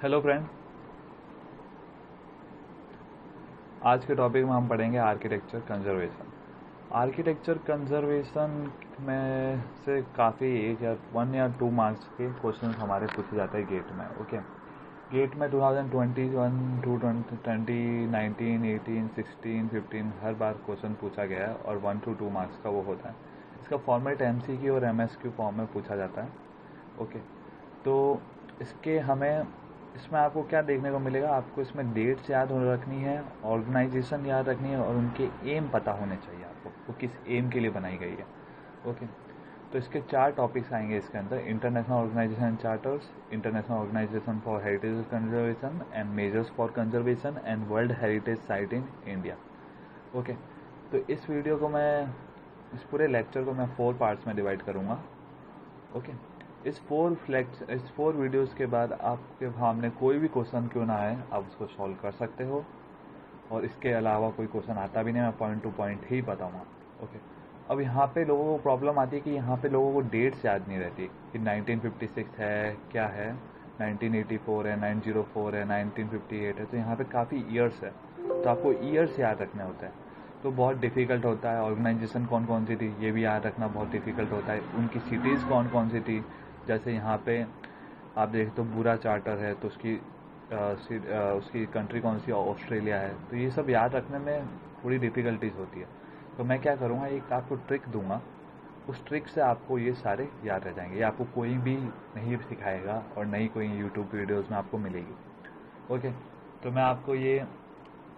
Hello friend, आज के topic में हम पढ़ेंगे आर्किटेक्चर कंजर्वेशन। आर्किटेक्चर कंजर्वेशन में से काफ़ी 1 या 2 मार्क्स के क्वेश्चन हमारे पूछे जाते हैं गेट में। ओके, गेट में 2021 टू 2019, 18, 16, 15 हर बार क्वेश्चन पूछा गया है और 1 to 2 मार्क्स का वो होता है। इसका फॉर्मेट MCQ और MSQ फॉर्म में पूछा जाता है। ओके, तो इसमें आपको क्या देखने को मिलेगा, आपको इसमें डेट्स याद रखनी है, ऑर्गेनाइजेशन याद रखनी है और उनके एम पता होने चाहिए आपको, वो किस एम के लिए बनाई गई है। ओके, तो इसके 4 टॉपिक्स आएंगे इसके अंदर: international organization and charters, international organization for heritage conservation and measures for conservation and world heritage site in India. Okay, तो इस पूरे लेक्चर को मैं 4 पार्ट्स में डिवाइड करूँगा। ओके, इस 4 वीडियोस के बाद आपके सामने कोई भी क्वेश्चन क्यों ना आए, आप उसको सॉल्व कर सकते हो। और इसके अलावा कोई क्वेश्चन आता भी नहीं, मैं पॉइंट टू पॉइंट ही बताऊंगा। ओके, अब यहाँ पे लोगों को प्रॉब्लम आती है कि यहाँ पे लोगों को डेट्स याद नहीं रहती कि 1956 है, क्या है, 1984 है, 904 है, 1958 है। तो यहाँ पे काफ़ी ईयर्स है, तो आपको ईयर्स याद रखने होते हैं, तो बहुत डिफ़िकल्ट होता है। ऑर्गेनाइजेशन कौन कौन सी थी ये भी याद रखना बहुत डिफ़िकल्ट होता है। उनकी सिटीज़ कौन कौन सी थी, जैसे यहाँ पे आप देखें तो बुरा चार्टर है, तो उसकी कंट्री कौन सी, ऑस्ट्रेलिया है। तो ये सब याद रखने में थोड़ी डिफ़िकल्टीज होती है। तो मैं क्या करूँगा, एक आपको ट्रिक दूंगा, उस ट्रिक से आपको ये सारे याद रह जाएंगे। ये आपको कोई भी नहीं सिखाएगा और नहीं कोई यूट्यूब वीडियोज़ में आपको मिलेगी। ओके, तो मैं आपको ये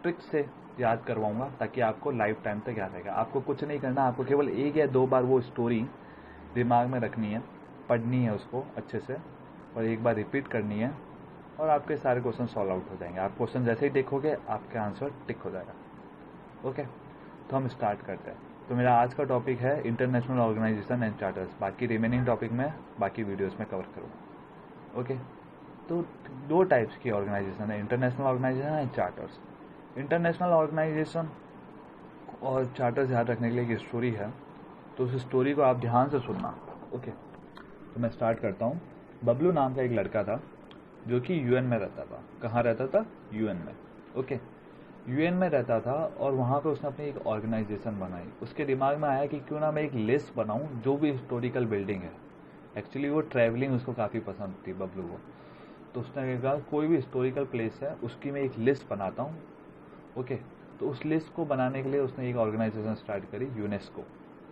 ट्रिक से याद करवाऊंगा ताकि आपको लाइफ टाइम तक याद रहेगा। आपको कुछ नहीं करना, आपको केवल 1 या 2 बार वो स्टोरी दिमाग में रखनी है, पढ़नी है उसको अच्छे से और एक बार रिपीट करनी है और आपके सारे क्वेश्चन सॉल्व आउट हो जाएंगे। आप क्वेश्चन जैसे ही देखोगे आपके आंसर टिक हो जाएगा। ओके, तो हम स्टार्ट करते हैं। तो मेरा आज का टॉपिक है इंटरनेशनल ऑर्गेनाइजेशन एंड चार्टर्स। बाकी रिमेनिंग टॉपिक में बाकी वीडियोस में कवर करूँगा। ओके, तो 2 टाइप्स की ऑर्गेनाइजेशन है, international organization and charters. International organization और चार्टर्स याद रखने के लिए एक स्टोरी है, तो उस स्टोरी को आप ध्यान से सुनना। ओके, तो मैं स्टार्ट करता हूँ। बबलू नाम का एक लड़का था जो कि यूएन में रहता था। कहाँ रहता था? यूएन में। ओके, यूएन में रहता था और वहाँ पे उसने अपनी एक ऑर्गेनाइजेशन बनाई। उसके दिमाग में आया कि क्यों ना मैं एक लिस्ट बनाऊँ जो भी हिस्टोरिकल बिल्डिंग है। एक्चुअली वो ट्रैवलिंग उसको काफ़ी पसंद थी बबलू को, तो उसने कहा कोई भी हिस्टोरिकल प्लेस है उसकी मैं एक लिस्ट बनाता हूँ। ओके, तो उस लिस्ट को बनाने के लिए उसने एक ऑर्गेनाइजेशन स्टार्ट करी, यूनेस्को।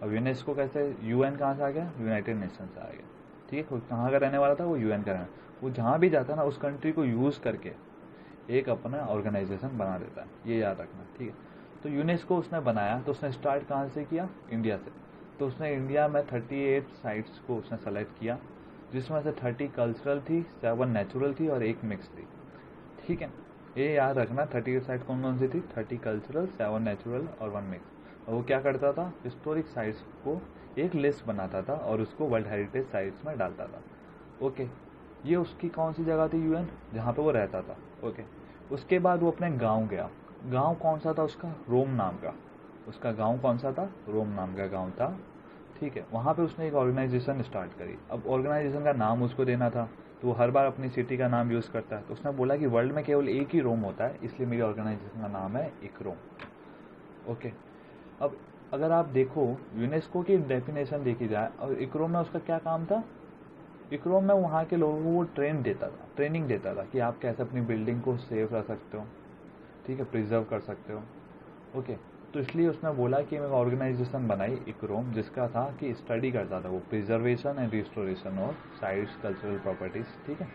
अब यूनेस्को कैसे, यूएन कहाँ से आ गया? यूनाइटेड नेशन से आ गया। ठीक है, कहाँ का रहने वाला था? वो यूएन का रहने। वो जहाँ भी जाता है ना, उस कंट्री को यूज़ करके एक अपना ऑर्गेनाइजेशन बना देता है, ये याद रखना। ठीक है, तो यूनेस्को उसने बनाया, तो उसने स्टार्ट कहाँ से किया? इंडिया से। तो उसने इंडिया में 38 साइट्स को उसने सेलेक्ट किया, जिसमें से 30 कल्चरल थी, 7 नेचुरल थी और 1 मिक्स थी। ठीक है, ये याद रखना। 38 साइट कौन कौन सी थी? 30 कल्चरल, 7 नेचुरल और 1 मिक्स। और वो क्या करता था? हिस्टोरिक साइट्स को एक लिस्ट बनाता था और उसको वर्ल्ड हेरिटेज साइट्स में डालता था। ओके, ये उसकी कौन सी जगह थी? यूएन, जहाँ पे वो रहता था। ओके, उसके बाद वो अपने गांव गया। गांव कौन सा था उसका? रोम नाम का। उसका गांव कौन सा था? रोम नाम का गांव था। ठीक है, वहाँ पे उसने एक ऑर्गेनाइजेशन स्टार्ट करी। अब ऑर्गेनाइजेशन का नाम उसको देना था, तो वो हर बार अपनी सिटी का नाम यूज़ करता है। तो उसने बोला कि वर्ल्ड में केवल एक ही रोम होता है, इसलिए मेरी ऑर्गेनाइजेशन का नाम है इक्रोम। ओके, अब अगर आप देखो यूनेस्को की डेफिनेशन देखी जाए और इक्रोम में उसका क्या काम था? इक्रोम में वहाँ के लोगों को वो ट्रेनिंग देता था कि आप कैसे अपनी बिल्डिंग को सेफ रख सकते हो, ठीक है, प्रिजर्व कर सकते हो। ओके, तो इसलिए उसने बोला कि मैं ऑर्गेनाइजेशन बनाई इक्रोम, जिसका था कि स्टडी करता था वो preservation and restoration of sites, cultural properties. ठीक है,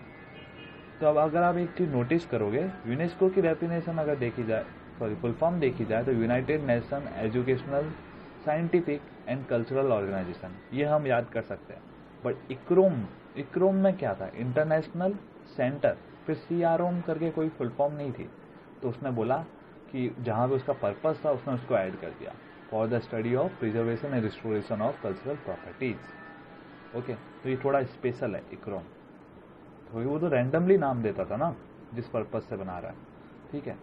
तो अब अगर आप एक चीज़ नोटिस करोगे, यूनेस्को की डेफिनेशन अगर देखी जाए, फुल फॉर्म देखी जाए, तो United Nation Educational, Scientific and Cultural Organization, ये हम याद कर सकते हैं। बट इक्रोम में क्या था? इंटरनेशनल सेंटर, फिर CROM करके कोई फुल फॉर्म नहीं थी। तो उसने बोला कि जहाँ भी उसका पर्पस था उसने उसको ऐड कर दिया, for the study of preservation and restoration of cultural properties. Okay, तो ये थोड़ा स्पेशल है इक्रोम, तो वो तो रैंडमली नाम देता था ना जिस पर्पस से बना रहा है। ठीक है,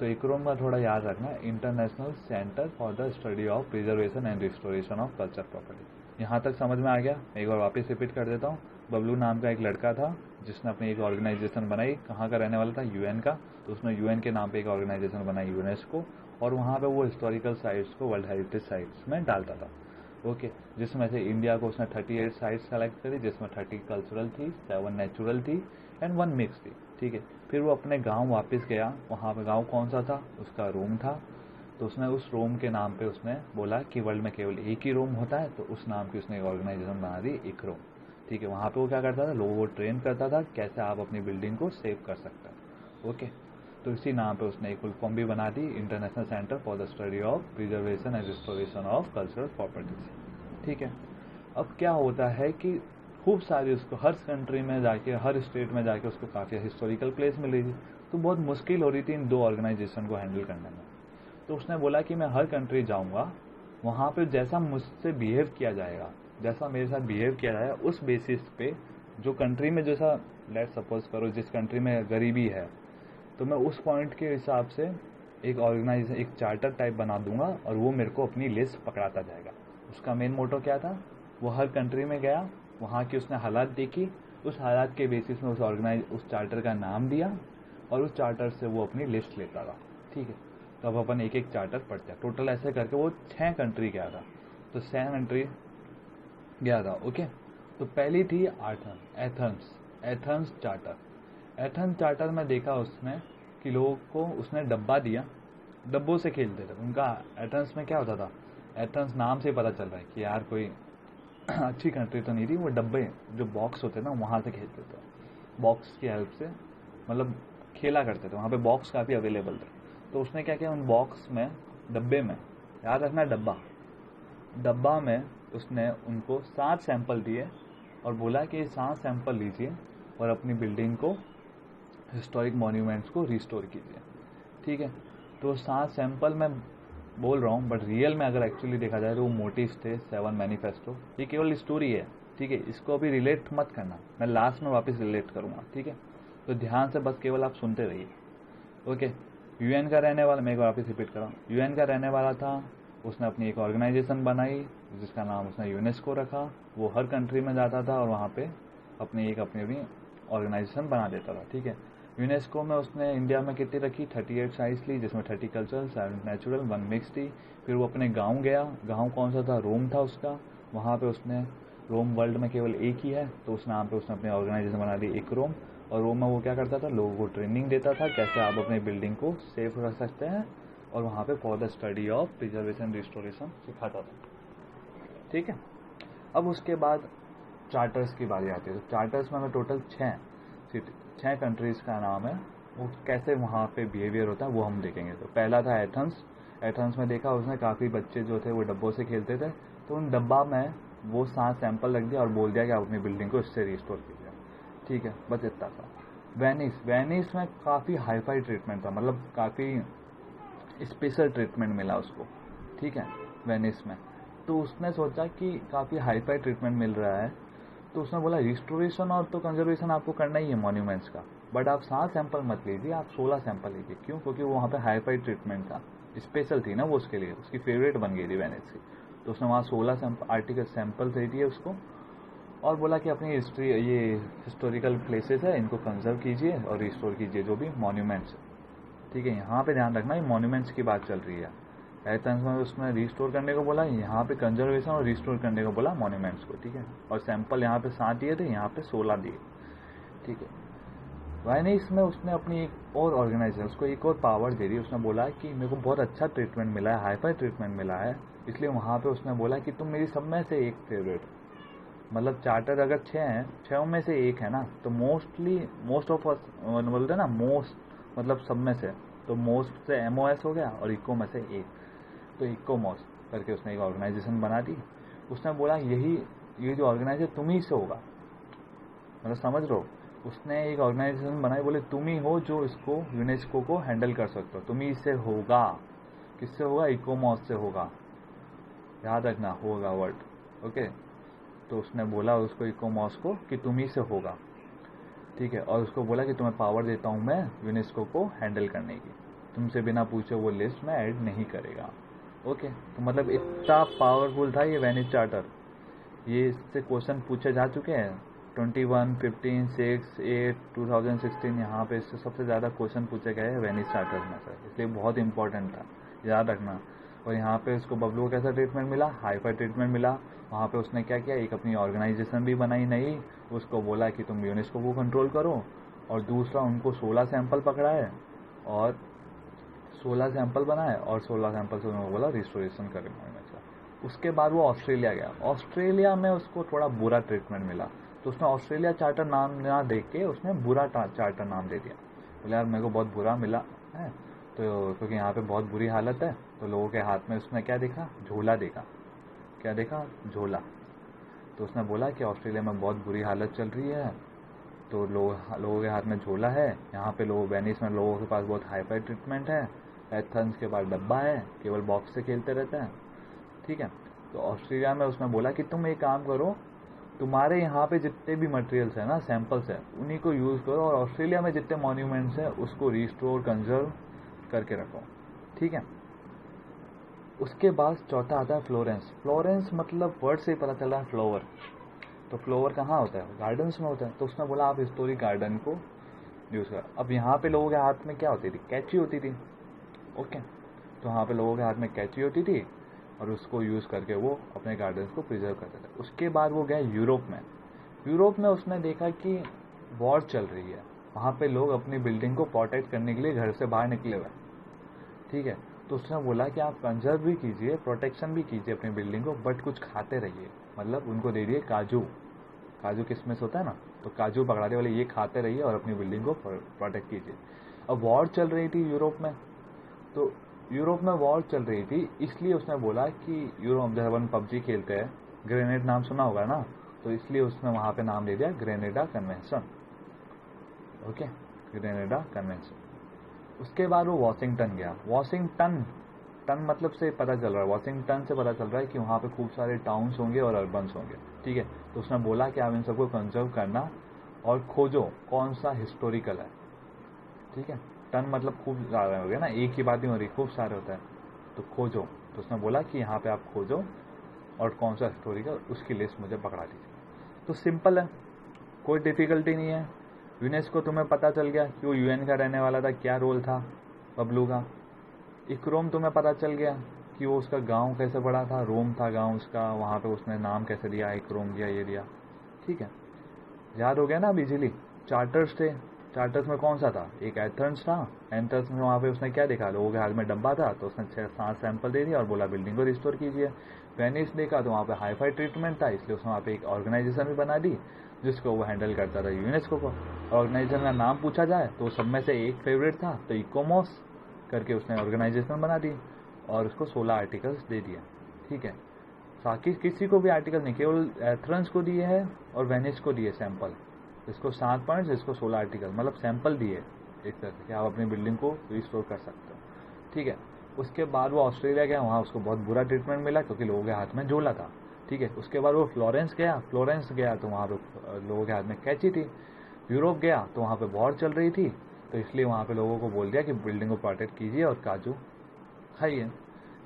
तो इक्रोम का थोड़ा याद रखना, international centre for the study of preservation and restoration of culture property. यहाँ तक समझ में आ गया? एक बार वापस रिपीट कर देता हूँ। बबलू नाम का एक लड़का था जिसने अपनी एक ऑर्गेनाइजेशन बनाई, कहाँ का रहने वाला था, यूएन का, तो उसने यूएन के नाम पे एक ऑर्गेनाइजेशन बनाई यूनेस्को, और वहाँ पे वो हिस्टोरिकल साइट्स को वर्ल्ड हेरिटेज साइट्स में डालता था। ओके, जिसमें से इंडिया को उसने 38 साइट्स सेलेक्ट करी, जिसमें 30 कल्चरल थी, 7 नेचुरल थी एंड 1 मिक्स थी। ठीक है, फिर वो अपने गाँव वापस गया। वहाँ पे गाँव कौन सा था, उसका रोम था। तो उसने उस रोम के नाम पे उसने बोला कि वर्ल्ड में केवल एक ही रोम होता है, तो उस नाम की उसने एक ऑर्गेनाइजेशन बना दी, एक रोम। ठीक है, वहाँ पे वो क्या करता था, लोगों को ट्रेन करता था कैसे आप अपनी बिल्डिंग को सेव कर सकते हैं। ओके, तो इसी नाम पे उसने एक फुल फॉर्म भी बना दी, international centre for the study of preservation and restoration of cultural properties. ठीक है, अब क्या होता है कि खूब सारी उसको हर कंट्री में जाके, हर स्टेट में जाके उसको काफ़ी हिस्टोरिकल प्लेस मिल रही थी, तो बहुत मुश्किल हो रही थी इन 2 ऑर्गेनाइजेशन को हैंडल करने में। तो उसने बोला कि मैं हर कंट्री जाऊंगा, वहाँ पे जैसा मुझसे बिहेव किया जाएगा, जैसा मेरे साथ बिहेव किया जाएगा, उस बेसिस पे जो कंट्री में जैसा, लेट सपोज करो जिस कंट्री में गरीबी है, तो मैं उस पॉइंट के हिसाब से एक चार्टर टाइप बना दूंगा और वो मेरे को अपनी लिस्ट पकड़ाता जाएगा। उसका मेन मोटो क्या था, वो हर कंट्री में गया, वहाँ की उसने हालात देखी, उस हालात के बेसिस में उस चार्टर का नाम दिया और उस चार्टर से वो अपनी लिस्ट लेता था। ठीक है, तो अब अपन एक एक चार्टर पढ़ते हैं। टोटल ऐसे करके वो 6 कंट्री गया था, तो 6 कंट्री गया था। ओके, तो पहली थी एथेंस चार्टर। एथेंस चार्टर में देखा उसने कि लोगों को उसने डब्बा दिया, डब्बों से खेलते थे। उनका एथेंस में क्या होता था, एथेंस नाम से पता चल रहा है कि यार कोई अच्छी कंट्री तो नहीं थी, वो डब्बे जो बॉक्स होते ना वहाँ से खेलते थे, बॉक्स की हेल्प से मतलब खेला करते थे, वहाँ पे बॉक्स काफ़ी अवेलेबल थे। तो उसने क्या किया, उन बॉक्स में, डब्बे में, याद रखना डब्बा में उसने उनको 7 सैंपल दिए और बोला कि 7 सैंपल लीजिए और अपनी बिल्डिंग को, हिस्टोरिक मॉन्यूमेंट्स को रिस्टोर कीजिए। ठीक है, तो 7 सैंपल मैं बोल रहा हूँ, बट रियल में अगर एक्चुअली देखा जाए तो वो मोटिव्स थे 7 मैनिफेस्टो। ये केवल स्टोरी है, ठीक है, इसको अभी रिलेट मत करना, मैं लास्ट में वापस रिलेट करूँगा। ठीक है, तो ध्यान से बस केवल आप सुनते रहिए। ओके, यूएन का रहने वाला, मैं एक बार वापस रिपीट कर रहा हूँ, यूएन का रहने वाला था, उसने अपनी एक ऑर्गेनाइजेशन बनाई जिसका नाम उसने यूनेस्को रखा। वो हर कंट्री में जाता था और वहाँ पे अपनी ऑर्गेनाइजेशन बना देता था। ठीक है, यूनेस्को में उसने इंडिया में कितनी रखी, 38 साइट्स ली, जिसमें 30 कल्चरल, 7 नेचुरल, 1 मिक्स थी। फिर वो अपने गाँव गया, गाँव कौन सा था, रोम था उसका। वहाँ पे उसने, रोम वर्ल्ड में केवल एक ही है, तो उस नाम पे उसने अपनी ऑर्गेनाइजेशन बना दी, एक रोम। और रोम में वो क्या करता था, लोगों को ट्रेनिंग देता था कैसे आप अपनी बिल्डिंग को सेफ रख सकते हैं, और वहाँ पे for the study of preservation restoration सिखाता था। ठीक है, अब उसके बाद चार्टर्स की बारी आती है। तो चार्टर्स में हमें टोटल 6 कंट्रीज़ का नाम है, वो कैसे वहाँ पे बिहेवियर होता है वो हम देखेंगे। तो पहला था एथेंस में देखा उसने काफ़ी बच्चे जो थे वो डब्बों से खेलते थे, तो उन डब्बा में वो 7 सैंपल रख दिया और बोल दिया कि आप अपनी बिल्डिंग को इससे रिस्टोर कीजिए। ठीक है, बस इतना था। वेनिस में काफ़ी हाईफाई ट्रीटमेंट था, मतलब काफ़ी स्पेशल ट्रीटमेंट मिला उसको। ठीक है, वेनिस में तो उसने सोचा कि काफ़ी हाईफाई ट्रीटमेंट मिल रहा है, तो उसने बोला रिस्टोरेशन और तो कंजर्वेशन आपको करना ही है मॉन्यूमेंट्स का, बट आप 7 सैंपल मत लीजिए, आप 16 सैंपल लीजिए। क्यों? क्योंकि वो वहाँ पे हाईफाई ट्रीटमेंट था, स्पेशल थी ना वो, उसके लिए उसकी फेवरेट बन गई थी वेनिस की। तो उसने वहाँ 16 आर्टिकल सैंपल दे दिए उसको और बोला कि अपनी हिस्टोरिकल प्लेसेस है इनको कंजर्व कीजिए और रिस्टोर कीजिए, जो भी मॉन्यूमेंट्स। ठीक है, यहाँ पे ध्यान रखना, ये मॉन्यूमेंट्स की बात चल रही है। एथेंस में उसने रिस्टोर करने को बोला, यहाँ पे कंजर्वेशन और रिस्टोर करने को बोला मॉन्यूमेंट्स को। ठीक है, और सैंपल यहाँ पे 7 दिए थे, यहाँ पे 16 दिए। ठीक है, वेनिस में उसने अपनी एक और ऑर्गेनाइजेशन, उसको एक और पावर दे दी। उसने बोला कि मेरे को बहुत अच्छा ट्रीटमेंट मिला है, हाईफाई ट्रीटमेंट मिला है, इसलिए वहाँ पे उसने बोला कि तुम मेरी सब में से एक फेवरेट, मतलब चार्टर अगर 6 हैं, 6 में से एक है ना, तो मोस्ट ऑफ अस बोलते हैं ना, मोस्ट मतलब सब में से, तो मोस्ट से MOS हो गया और इको में से एक, तो इकोमॉस करके उसने एक ऑर्गेनाइजेशन बना दी। उसने बोला ये जो ऑर्गेनाइजेशन तुम ही से होगा, मतलब समझ लो, उसने एक ऑर्गेनाइजेशन बनाई, बोले तुम ही हो जो इसको यूनेस्को को हैंडल कर सकते हो, तुम ही से होगा। किससे होगा? इकोमॉस से होगा, याद रखना, होगा वर्ड। ओके, तो उसने बोला उसको, इकोमॉस को, कि तुम ही से होगा। ठीक है, और उसको बोला कि तुम्हें पावर देता हूँ मैं यूनेस्को को हैंडल करने की, तुमसे बिना पूछे वो लिस्ट में ऐड नहीं करेगा। ओके, तो मतलब इतना पावरफुल था ये वेनिस चार्टर। ये इससे क्वेश्चन पूछे जा चुके हैं 21, 15, 6, 8, 2016 यहाँ पे इससे सबसे ज़्यादा क्वेश्चन पूछे गए हैं वेनिस चार्टर्स में से, इसलिए बहुत इंपॉर्टेंट था, याद रखना। और यहाँ पे उसको बबलू को कैसा ट्रीटमेंट मिला, हाईफाई ट्रीटमेंट मिला। वहाँ पे उसने क्या किया, एक अपनी ऑर्गेनाइजेशन भी बनाई नई, उसको बोला कि तुम यूनेस्को को कंट्रोल करो, और दूसरा उनको 16 सैंपल पकड़ा है और 16 सैंपल बनाए और 16 सैंपल से उन्होंने बोला रिस्टोरेशन करेंगे। उसके बाद वो ऑस्ट्रेलिया गया, ऑस्ट्रेलिया में उसको थोड़ा बुरा ट्रीटमेंट मिला, तो उसने ऑस्ट्रेलिया चार्टर नाम ना देख के उसने बुरा चार्टर नाम दे दिया। बोले यार मेरे को बहुत बुरा मिला है, तो क्योंकि यहाँ पे बहुत बुरी हालत है, तो लोगों के हाथ में उसने क्या देखा, झोला देखा। क्या देखा, झोला। तो उसने बोला कि ऑस्ट्रेलिया में बहुत बुरी हालत चल रही है, तो लोगों के हाथ में झोला है, यहाँ पे लोग वेनिस में लोगों के पास बहुत हाईफाई ट्रीटमेंट है, एथेंस के पास डब्बा है, केवल बॉक्स से खेलते रहते हैं, ठीक है। तो ऑस्ट्रेलिया में उसने बोला कि तुम एक काम करो, तुम्हारे यहाँ पे जितने भी मटेरियल्स है ना, सैंपल्स है, उन्हीं को यूज़ करो, और ऑस्ट्रेलिया में जितने मॉन्यूमेंट्स हैं उसको रिस्टोर कंजर्व करके रखो, ठीक है। उसके बाद चौथा आता है फ्लोरेंस। फ्लोरेंस मतलब वर्ड से ही पता चल रहा है फ्लावर, तो फ्लावर कहाँ होता है, गार्डन्स में होता है। तो उसने बोला आप हिस्टोरिक गार्डन को यूज़ कर। अब यहाँ पे लोगों के हाथ में क्या होती थी, कैची होती थी, ओके। तो यहाँ पे लोगों के हाथ में कैची होती थी और उसको यूज़ करके वो अपने गार्डन्स को प्रिजर्व करते थे। उसके बाद वो गया यूरोप में। यूरोप में उसने देखा कि वॉर चल रही है, वहाँ पे लोग अपनी बिल्डिंग को प्रोटेक्ट करने के लिए घर से बाहर निकले हुए, ठीक है। तो उसने बोला कि आप कंजर्व भी कीजिए, प्रोटेक्शन भी कीजिए अपनी बिल्डिंग को, बट कुछ खाते रहिए। मतलब उनको दे दिए काजू, काजू किसमिस होता है ना, तो काजू पकड़ा दिए, बोले ये खाते रहिए और अपनी बिल्डिंग को प्रोटेक्ट कीजिए। अब वॉर चल रही थी यूरोप में, तो यूरोप में वॉर चल रही थी, इसलिए उसने बोला कि यूरोप, जब अपन पबजी खेलते हैं, ग्रेनेड नाम सुना होगा ना, तो इसलिए उसने वहाँ पे नाम दे दिया Granada convention, okay, Granada convention. उसके बाद वो वॉशिंगटन गया। वॉशिंगटन, टन मतलब से पता चल रहा है, वॉशिंगटन से पता चल रहा है कि वहाँ पे खूब सारे टाउन्स होंगे और अर्बन्स होंगे, ठीक है। तो उसने बोला कि आप इन सबको कंजर्व करना और खोजो कौन सा हिस्टोरिकल है, ठीक है। टन मतलब खूब ज़्यादा हो गया ना, एक ही बात नहीं हो रही, खूब सारे होता है, तो खोजो। तो उसने बोला कि यहाँ पे आप खोजो और कौन सा हिस्टोरिकल, उसकी लिस्ट मुझे पकड़ा दीजिए। तो सिंपल है, कोई डिफ़िकल्टी नहीं है। यूनेस्को तुम्हें पता चल गया कि वो यूएन का रहने वाला था, क्या रोल था बबलू का। इक्रोम तुम्हें पता चल गया कि वो उसका गांव कैसे पड़ा था, रोम था गांव उसका, वहाँ पे उसने नाम कैसे दिया, इक्रोम दिया, ये दिया, ठीक है। याद हो गया ना अब इजीली। चार्टर्स थे, चार्टर्स में कौन सा था, एक एथेंस था। एथेंस में वहाँ पे उसने क्या देखा, लोगों के हाथ में डब्बा था, तो उसने 6-7 सैंपल दे दिया और बोला बिल्डिंग को रिस्टोर कीजिए। वेनिस देखा तो वहाँ पे हाईफाई ट्रीटमेंट था, इसलिए उसने वहाँ पे एक ऑर्गेनाइजेशन भी बना दी जिसको वो हैंडल करता था, यूनेस्को को। ऑर्गेनाइजेशन का नाम पूछा जाए तो सब में से एक फेवरेट था, तो इकोमोस करके उसने ऑर्गेनाइजेशन बना दी और उसको 16 आर्टिकल्स दे दिया, ठीक है। बाकी किसी को भी आर्टिकल नहीं, केवल एथेंस को दिए हैं और वेनिस को दिए सैंपल, इसको 7 पॉइंट्स, इसको 16 आर्टिकल, मतलब सैंपल दिए एक तरह से कि आप अपनी बिल्डिंग को रिस्टोर कर सकते हो, ठीक है। उसके बाद वो ऑस्ट्रेलिया गया, वहाँ उसको बहुत बुरा ट्रीटमेंट मिला क्योंकि लोगों के हाथ में झोला था, ठीक है। उसके बाद वो फ्लोरेंस गया तो वहाँ पे लोगों के हाथ में कैची थी। यूरोप गया तो वहाँ पे वॉर चल रही थी, तो इसलिए वहाँ पे लोगों को बोल दिया कि बिल्डिंग को प्रोटेक्ट कीजिए और काजू खाइए,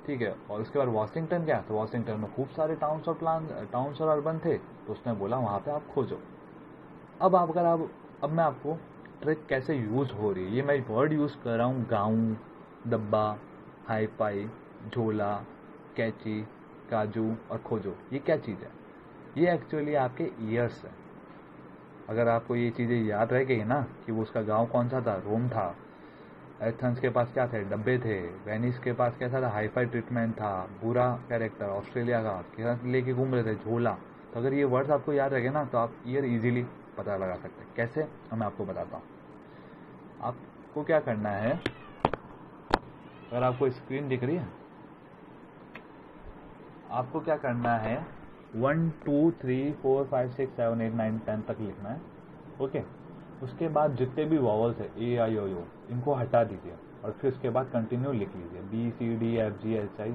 ठीक है। और उसके बाद वॉशिंगटन गया तो वॉशिंगटन में खूब सारे टाउन्स और अर्बन थे, तो उसने बोला वहाँ पे आप खोजो। अब मैं आपको ट्रिक कैसे यूज़ हो रही है, ये मैं वर्ड यूज़ कर रहा हूँ, गाँव, डब्बा, हाईफाई, झोला, कैची, काजू और खोजो, ये क्या चीज़ है, ये एक्चुअली आपके ईयर्स है। अगर आपको ये चीज़ें याद रह गई ना कि वो उसका गांव कौन सा था, रोम था, एथेंस के पास क्या थे, डब्बे थे, वेनिस के पास कैसा था, हाईफाई ट्रीटमेंट था, बुरा कैरेक्टर, ऑस्ट्रेलिया का लेके घूम रहे थे, झोला। तो अगर ये वर्ड्स आपको याद रह गए ना तो आप ईयर इजीली पता लगा सकते हैं। कैसे, मैं आपको बताता हूँ। आपको क्या करना है, अगर आपको स्क्रीन दिख रही है, आपको क्या करना है, 1 2 3 4 5 6 7 8 9 10 तक लिखना है, ओके। उसके बाद जितने भी वॉवल्स है ए आई ओ यू, इनको हटा दीजिए और फिर उसके बाद कंटिन्यू लिख लीजिए, B C D F G H I,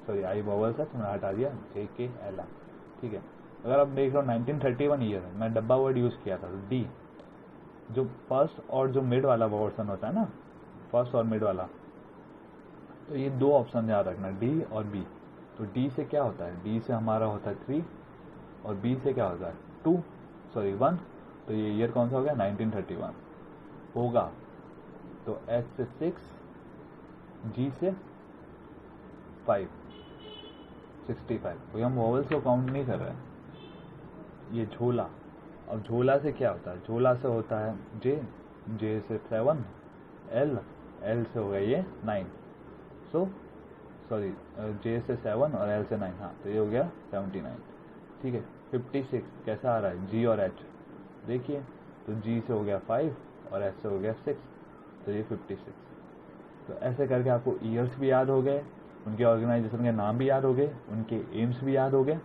sorry I vowels है तो मैंने हटा दिया, जे के एल एम, ठीक है। अगर आप देख लो 1931 ईयर है, मैं डब्बा वर्ड यूज़ किया था, तो डी जो फर्स्ट और जो मिड वाला वर्सन होता है ना, फर्स्ट और मिड वाला, तो ये 2 ऑप्शन याद रखना, डी और बी। तो डी से क्या होता है, डी से हमारा होता है 3 और बी से क्या होता है 2, सॉरी 1, तो ये ईयर कौन सा हो गया 1931 होगा। तो एच से 6, जी से 5, 65। तो हम वॉवल्स को काउंट नहीं कर रहे हैं। ये झोला, अब झोला से क्या होता है, झोला से होता है जे, जे से 7, एल, एल से हो गया ये 9, सो सॉरी जे से 7 और एल से 9, हाँ तो ये हो गया 79। ठीक है, 56 कैसा आ रहा है, जी और एच देखिए, तो जी से हो गया 5 और एच से हो गया 6, तो ये 56। तो ऐसे करके आपको ईयर्स भी याद हो गए, उनके ऑर्गेनाइजेशन के नाम भी याद हो गए, उनके एम्स भी याद हो गए।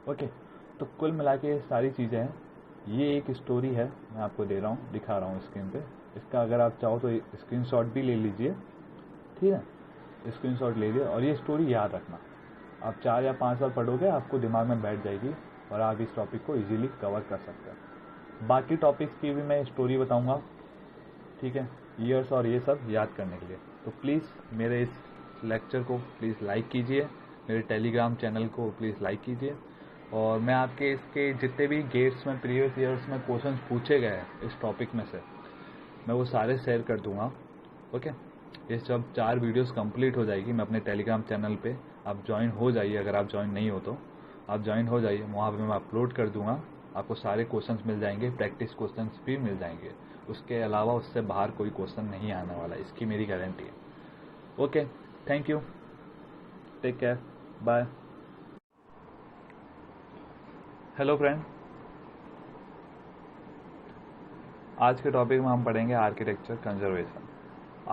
ओके, तो कुल मिला के ये सारी चीज़ें हैं। ये एक स्टोरी है, मैं आपको दे रहा हूँ, दिखा रहा हूँ स्क्रीन पे। इसका अगर आप चाहो तो स्क्रीनशॉट भी ले लीजिए, ठीक है, स्क्रीनशॉट ले लीजिए और ये स्टोरी याद रखना। आप 4 या 5 बार पढ़ोगे, आपको दिमाग में बैठ जाएगी और आप इस टॉपिक को इजीली कवर कर सकते हैं। बाकी टॉपिक्स की भी मैं स्टोरी बताऊंगा, ठीक है, ईयर्स और ये सब याद करने के लिए। तो प्लीज़ मेरे इस लेक्चर को प्लीज़ लाइक कीजिए, मेरे टेलीग्राम चैनल को प्लीज़ लाइक कीजिए, और मैं आपके इसके जितने भी गेट्स में प्रीवियस ईयर्स में क्वेश्चंस पूछे गए हैं इस टॉपिक में से, मैं वो सारे शेयर कर दूंगा। ओके, ये सब 4 वीडियोस कंप्लीट हो जाएगी, मैं अपने टेलीग्राम चैनल पे, आप ज्वाइन हो जाइए, अगर आप ज्वाइन नहीं हो तो आप ज्वाइन हो जाइए, वहाँ पे मैं अपलोड कर दूंगा। आपको सारे क्वेश्चंस मिल जाएंगे, प्रैक्टिस क्वेश्चंस भी मिल जाएंगे। उसके अलावा उससे बाहर कोई क्वेश्चन नहीं आने वाला, इसकी मेरी गारंटी है। Okay, thank you, take care, bye. Hello friend, आज के टॉपिक में हम पढ़ेंगे आर्किटेक्चर कंजर्वेशन।